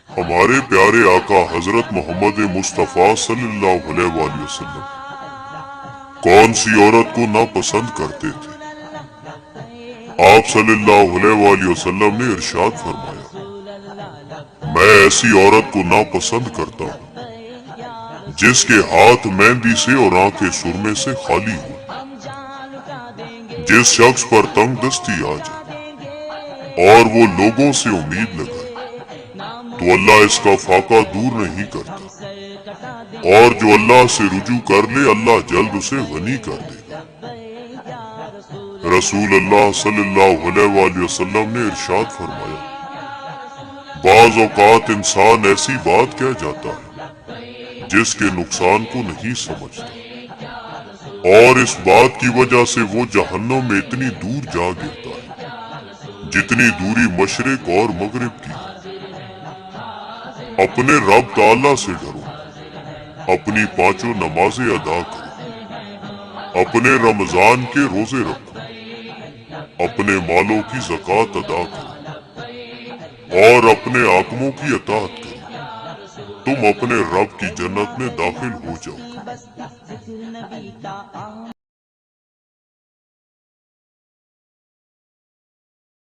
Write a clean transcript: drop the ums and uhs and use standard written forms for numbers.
ہمارے پیارے آقا حضرت محمد مصطفیٰ صلی اللہ علیہ وآلہ وسلم کون سی عورت کو ناپسند کرتے تھے؟ آپ صلی اللہ علیہ وآلہ وسلم نے ارشاد فرمایا، میں ایسی عورت کو ناپسند کرتا ہوں جس کے ہاتھ مہندی سے اور آنکھیں سرمے سے خالی ہو، جس شخص پر تنگ دستی آ جائے اور وہ لوگوں سے امید لگائے تو اللہ اس کا فاقہ دور نہیں کرتا، اور جو اللہ سے رجوع کر لے اللہ جلد اسے غنی کر دے گا۔ رسول اللہ صلی اللہ علیہ وآلہ وسلم نے ارشاد فرمایا، بعض اوقات انسان ایسی بات کہہ جاتا ہے جس کے نقصان کو نہیں سمجھتا، اور اس بات کی وجہ سے وہ جہنم میں اتنی دور جا گرتا ہے جتنی دوری مشرق اور مغرب کی ہے۔ اپنے رب تعالیٰ سے ڈرو، اپنی پانچوں نمازیں ادا کرو، اپنے رمضان کے روزے رکھو، اپنے مالوں کی زکوٰۃ ادا کرو اور اپنے حاکموں کی اطاعت کرو، تم اپنے رب کی جنت میں داخل ہو جاؤ گے۔